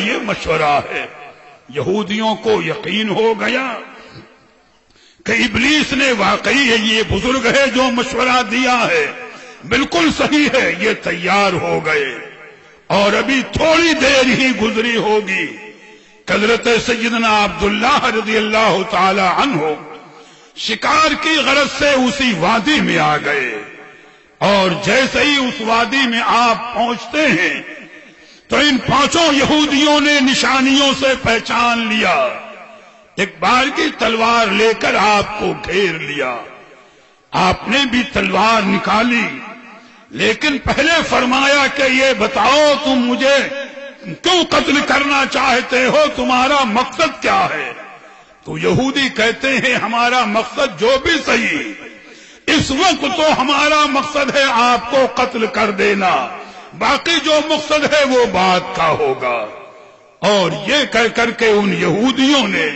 یہ مشورہ ہے۔ یہودیوں کو یقین ہو گیا کہ ابلیس نے واقعی یہ بزرگ ہے جو مشورہ دیا ہے، بالکل صحیح ہے، یہ تیار ہو گئے۔ اور ابھی تھوڑی دیر ہی گزری ہوگی، حضرت سیدنا عبداللہ رضی اللہ تعالی عنہ شکار کی غرض سے اسی وادی میں آ گئے، اور جیسے ہی اس وادی میں آپ پہنچتے ہیں تو ان 5 یہودیوں نے نشانیوں سے پہچان لیا، ایک بار کی تلوار لے کر آپ کو گھیر لیا۔ آپ نے بھی تلوار نکالی، لیکن پہلے فرمایا کہ یہ بتاؤ تم مجھے کیوں قتل کرنا چاہتے ہو، تمہارا مقصد کیا ہے؟ تو یہودی کہتے ہیں ہمارا مقصد جو بھی صحیح، اس وقت تو ہمارا مقصد ہے آپ کو قتل کر دینا، باقی جو مقصد ہے وہ بات کا ہوگا۔ اور یہ کہہ کر کے ان یہودیوں نے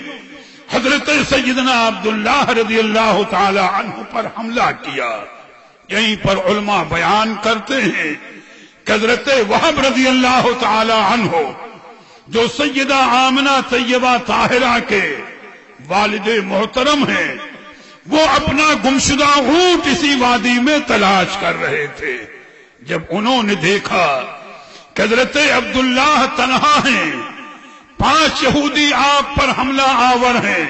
حضرت سیدنا عبداللہ رضی اللہ تعالی عنہ پر حملہ کیا۔ یہیں پر علماء بیان کرتے ہیں کہ حضرت وہب رضی اللہ تعالی عنہ جو سیدہ آمنہ طیبہ طاہرہ کے والد محترم ہیں، وہ اپنا گمشدہ اونٹ اسی وادی میں تلاش کر رہے تھے۔ جب انہوں نے دیکھا کہ حضرت عبداللہ تنہا ہیں، 5 یہودی آپ پر حملہ آور ہیں،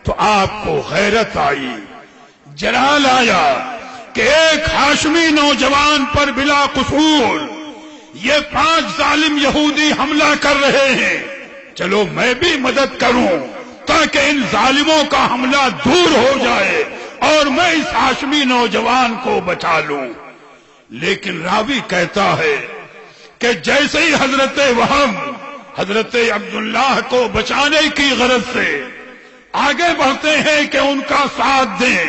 تو آپ کو غیرت آئی، جلال آیا کہ ایک ہاشمی نوجوان پر بلا قصور یہ 5 ظالم یہودی حملہ کر رہے ہیں، چلو میں بھی مدد کروں تاکہ ان ظالموں کا حملہ دور ہو جائے اور میں اس ہاشمی نوجوان کو بچا لوں۔ لیکن راوی کہتا ہے کہ جیسے ہی حضرت وہب حضرت عبداللہ کو بچانے کی غرض سے آگے بڑھتے ہیں کہ ان کا ساتھ دیں،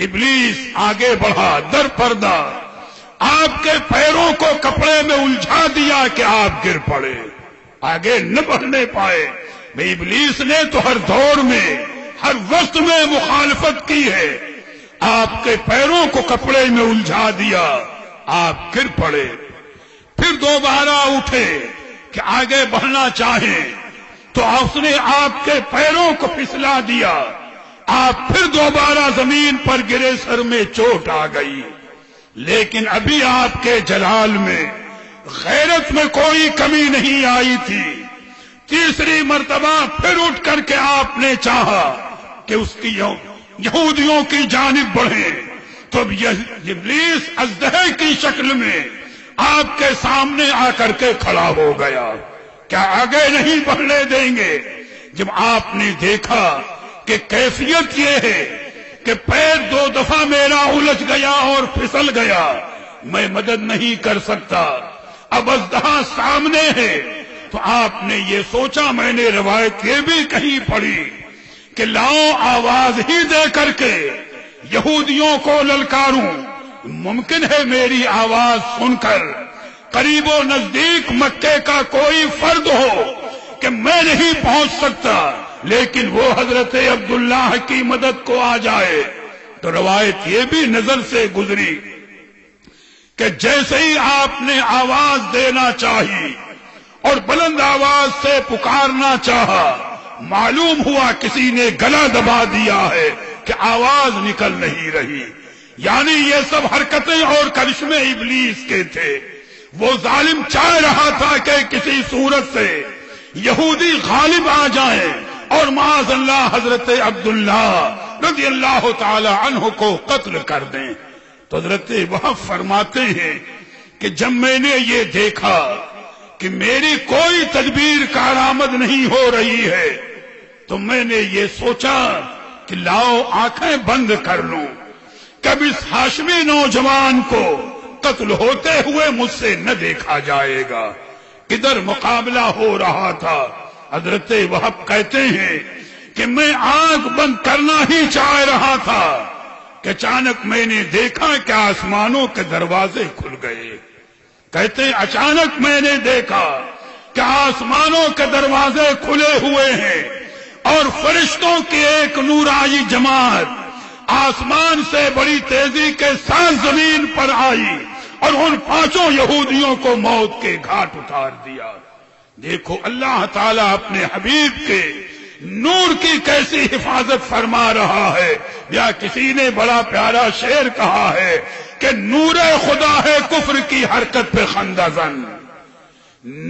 ابلیس آگے بڑھا، در پردہ آپ کے پیروں کو کپڑے میں الجھا دیا کہ آپ گر پڑے، آگے نہ بڑھنے پائے۔ ابلیس نے تو ہر دور میں ہر وقت میں مخالفت کی ہے، آپ کے پیروں کو کپڑے میں الجھا دیا، آپ گر پڑے۔ پھر دوبارہ اٹھے کہ آگے بڑھنا چاہیں تو اس نے آپ کے پیروں کو پھسلا دیا، آپ پھر دوبارہ زمین پر گرے، سر میں چوٹ آ گئی۔ لیکن ابھی آپ کے جلال میں غیرت میں کوئی کمی نہیں آئی تھی۔ تیسری مرتبہ پھر اٹھ کر کے آپ نے چاہا کہ اس کی یہودیوں کی جانب بڑھیں، تو ابلیس اژدہے کی شکل میں آپ کے سامنے آ کر کے کھڑا ہو گیا، کیا آگے نہیں بڑھنے دیں گے؟ جب آپ نے دیکھا کہ کیفیت یہ ہے کہ پیر 2 دفعہ میرا الجھ گیا اور پھسل گیا، میں مدد نہیں کر سکتا، اب اژدہا سامنے ہے، تو آپ نے یہ سوچا، میں نے روایت یہ بھی کہیں پڑھی کہ لاؤ آواز ہی دے کر کے یہودیوں کو للکاروں، ممکن ہے میری آواز سن کر قریب و نزدیک مکے کا کوئی فرد ہو کہ میں نہیں پہنچ سکتا، لیکن وہ حضرت عبداللہ کی مدد کو آ جائے۔ تو روایت یہ بھی نظر سے گزری کہ جیسے ہی آپ نے آواز دینا چاہی اور بلند آواز سے پکارنا چاہا، معلوم ہوا کسی نے گلا دبا دیا ہے کہ آواز نکل نہیں رہی۔ یعنی یہ سب حرکتیں اور کرشمے ابلیس کے تھے۔ وہ ظالم چاہ رہا تھا کہ کسی صورت سے یہودی غالب آ جائیں اور معاذ اللہ حضرت عبداللہ رضی اللہ تعالی عنہ کو قتل کر دیں۔ تو حضرت وہب فرماتے ہیں کہ جب میں نے یہ دیکھا کہ میری کوئی تدبیر کارآمد نہیں ہو رہی ہے، تو میں نے یہ سوچا کہ لاؤ آنکھیں بند کر لوں، کب اس ہاشمی نوجوان کو قتل ہوتے ہوئے مجھ سے نہ دیکھا جائے گا۔ ادھر مقابلہ ہو رہا تھا۔ حضرت وہب کہتے ہیں کہ میں آنکھ بند کرنا ہی چاہ رہا تھا کہ اچانک میں نے دیکھا کہ آسمانوں کے دروازے کھل گئے۔ کہتے ہیں اچانک میں نے دیکھا کہ آسمانوں کے دروازے کھلے ہوئے ہیں اور فرشتوں کی ایک نورائی جماعت آسمان سے بڑی تیزی کے ساتھ زمین پر آئی اور ان 5 یہودیوں کو موت کے گھاٹ اتار دیا۔ دیکھو اللہ تعالیٰ اپنے حبیب کے نور کی کیسی حفاظت فرما رہا ہے. یا کسی نے بڑا پیارا شعر کہا ہے کہ نور خدا ہے کفر کی حرکت پہ خندہ زن.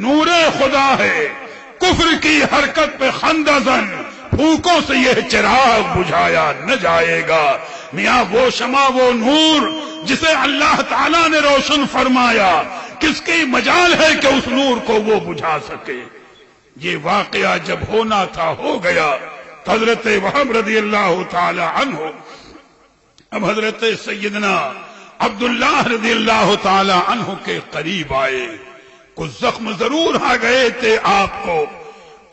نور خدا ہے کفر کی حرکت پہ خندہ زن، پھونکوں سے یہ چراغ بجھایا نہ جائے گا. میاں وہ شمع وہ نور جسے اللہ تعالیٰ نے روشن فرمایا، کس کی مجال ہے کہ اس نور کو وہ بجھا سکے؟ یہ واقعہ جب ہونا تھا ہو گیا. حضرت وہب رضی اللہ تعالی عنہ اب حضرت سیدنا عبداللہ رضی اللہ تعالی عنہ کے قریب آئے. کچھ زخم ضرور آ گئے تھے آپ کو.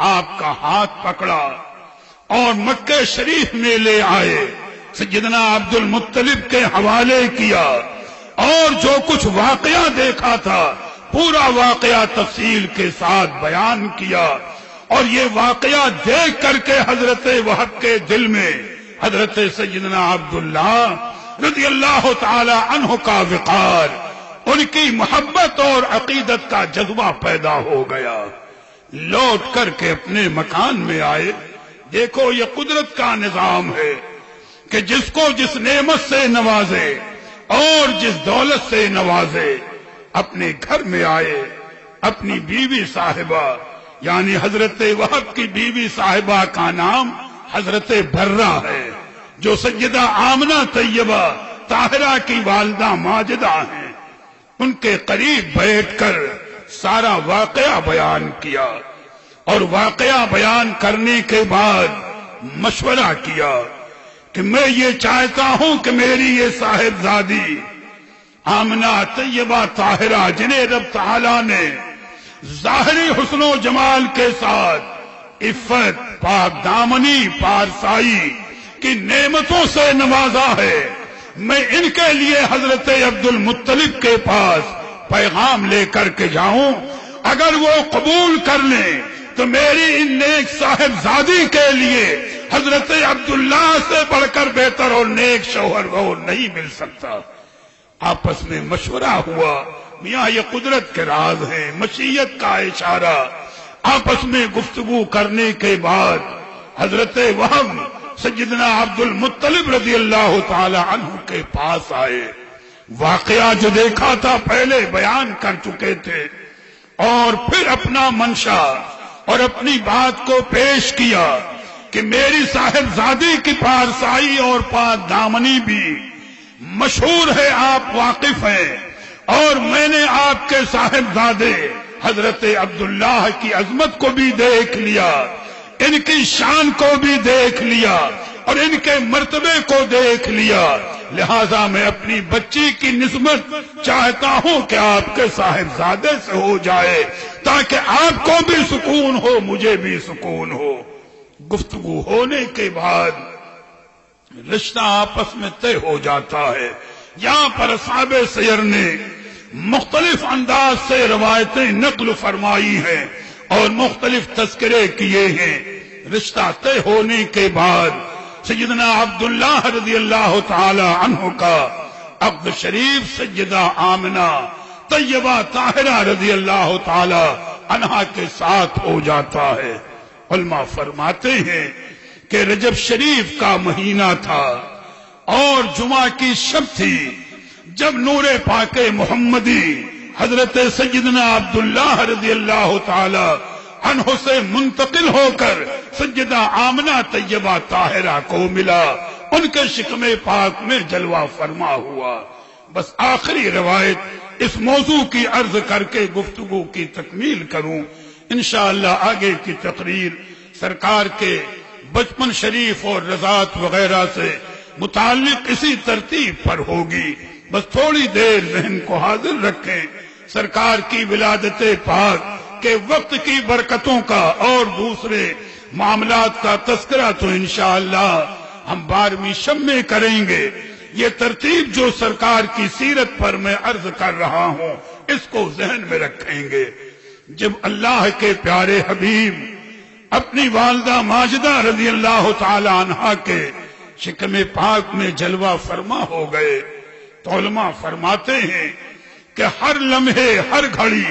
آپ کا ہاتھ پکڑا اور مکہ شریف میں لے آئے. سیدنا عبد المطلب کے حوالے کیا اور جو کچھ واقعہ دیکھا تھا پورا واقعہ تفصیل کے ساتھ بیان کیا. اور یہ واقعہ دیکھ کر کے حضرت وہب کے دل میں حضرت سیدنا عبداللہ رضی اللہ تعالی عنہ کا وقار، ان کی محبت اور عقیدت کا جذبہ پیدا ہو گیا. لوٹ کر کے اپنے مکان میں آئے. دیکھو یہ قدرت کا نظام ہے کہ جس کو جس نعمت سے نوازے اور جس دولت سے نوازے. اپنے گھر میں آئے. اپنی بیوی صاحبہ یعنی حضرت وہب کی بیوی صاحبہ کا نام حضرت برہ ہے، جو سیدہ آمنہ طیبہ طاہرہ کی والدہ ماجدہ ہیں. ان کے قریب بیٹھ کر سارا واقعہ بیان کیا اور واقعہ بیان کرنے کے بعد مشورہ کیا کہ میں یہ چاہتا ہوں کہ میری یہ صاحبزادی آمنہ طیبہ طاہرہ جنہیں رب تعالیٰ نے ظاہری حسن و جمال کے ساتھ عفت، پاک دامنی، پارسائی کی نعمتوں سے نوازا ہے، میں ان کے لیے حضرت عبد المطلب کے پاس پیغام لے کر کے جاؤں. اگر وہ قبول کر لیں تو میری ان نیک صاحبزادی کے لیے حضرت عبداللہ سے بڑھ کر بہتر اور نیک شوہر وہ نہیں مل سکتا. آپس میں مشورہ ہوا. میاں یہ قدرت کے راز ہیں، مشیت کا اشارہ. آپس میں گفتگو کرنے کے بعد حضرت وہب سیدنا عبد المطلب رضی اللہ تعالی عنہ کے پاس آئے. واقعہ جو دیکھا تھا پہلے بیان کر چکے تھے اور پھر اپنا منشا اور اپنی بات کو پیش کیا کہ میری صاحبزادی کی پارسائی اور پاک دامنی بھی مشہور ہے، آپ واقف ہیں، اور میں نے آپ کے صاحبزادے حضرت عبداللہ کی عظمت کو بھی دیکھ لیا، ان کی شان کو بھی دیکھ لیا اور ان کے مرتبے کو دیکھ لیا. لہذا میں اپنی بچی کی نسبت چاہتا ہوں کہ آپ کے صاحبزادے سے ہو جائے تاکہ آپ کو بھی سکون ہو، مجھے بھی سکون ہو. گفتگو ہونے کے بعد رشتہ آپس میں طے ہو جاتا ہے. یہاں پر اصحاب سیر نے مختلف انداز سے روایتیں نقل فرمائی ہیں اور مختلف تذکرے کیے ہیں. رشتہ طے ہونے کے بعد سیدنا عبداللہ رضی اللہ تعالی عنہ کا عقد شریف سیدہ آمنہ طیبہ طاہرہ رضی اللہ تعالی عنہا کے ساتھ ہو جاتا ہے. علماء فرماتے ہیں کہ رجب شریف کا مہینہ تھا اور جمعہ کی شب تھی جب نور پاک محمدی حضرت سیدنا عبداللہ رضی اللہ تعالی عنہ سے منتقل ہو کر سیدہ آمنہ طیبہ طاہرہ کو ملا. ان کے شکم پاک میں جلوہ فرما ہوا. بس آخری روایت اس موضوع کی عرض کر کے گفتگو کی تکمیل کروں. انشاءاللہ آگے کی تقریر سرکار کے بچپن شریف اور رضاعت وغیرہ سے متعلق اسی ترتیب پر ہوگی. بس تھوڑی دیر ذہن کو حاضر رکھیں. سرکار کی ولادت پاک کے وقت کی برکتوں کا اور دوسرے معاملات کا تذکرہ تو انشاءاللہ ہم 12ویں شب میں کریں گے. یہ ترتیب جو سرکار کی سیرت پر میں عرض کر رہا ہوں اس کو ذہن میں رکھیں گے. جب اللہ کے پیارے حبیب اپنی والدہ ماجدہ رضی اللہ تعالی عنہا کے شکم پاک میں جلوہ فرما ہو گئے تو علماء فرماتے ہیں کہ ہر لمحے، ہر گھڑی،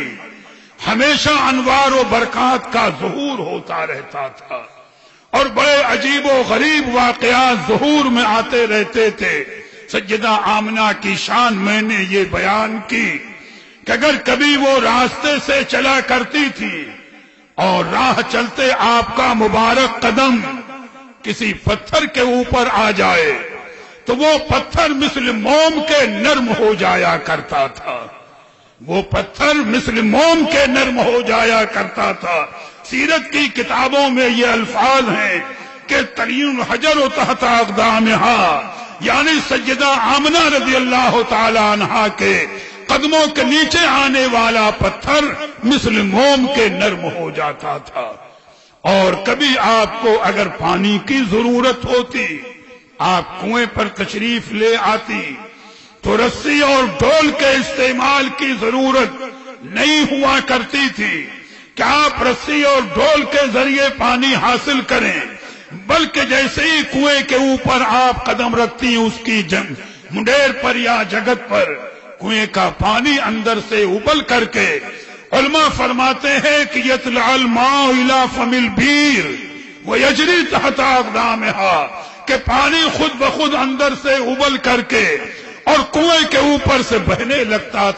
ہمیشہ انوار و برکات کا ظہور ہوتا رہتا تھا اور بڑے عجیب و غریب واقعات ظہور میں آتے رہتے تھے. سیدہ آمنہ کی شان میں نے یہ بیان کی کہ اگر کبھی وہ راستے سے چلا کرتی تھی اور راہ چلتے آپ کا مبارک قدم کسی پتھر کے اوپر آ جائے تو وہ پتھر مثل موم کے نرم ہو جایا کرتا تھا. وہ پتھر مثل موم کے نرم ہو جایا کرتا تھا. سیرت کی کتابوں میں یہ الفاظ ہیں کہ تلین الحجر تحت اقدامہا، یعنی سیدہ آمنہ رضی اللہ تعالی عنہا کے قدموں کے نیچے آنے والا پتھر مثل موم کے نرم ہو جاتا تھا. اور کبھی آپ کو اگر پانی کی ضرورت ہوتی، آپ کنویں پر تشریف لے آتی تو رسی اور ڈول کے استعمال کی ضرورت نہیں ہوا کرتی تھی کہ آپ رسی اور ڈول کے ذریعے پانی حاصل کریں، بلکہ جیسے ہی کنویں کے اوپر آپ قدم رکھتی اس کی منڈیر پر یا جگت پر کنویں کا پانی اندر سے ابل کر کے، علماء فرماتے ہیں کہ یطلع الماء الی فم البیر ویجری تحت اقدامہا، کہ پانی خود بخود اندر سے ابل کر کے اور کنویں کے اوپر سے بہنے لگتا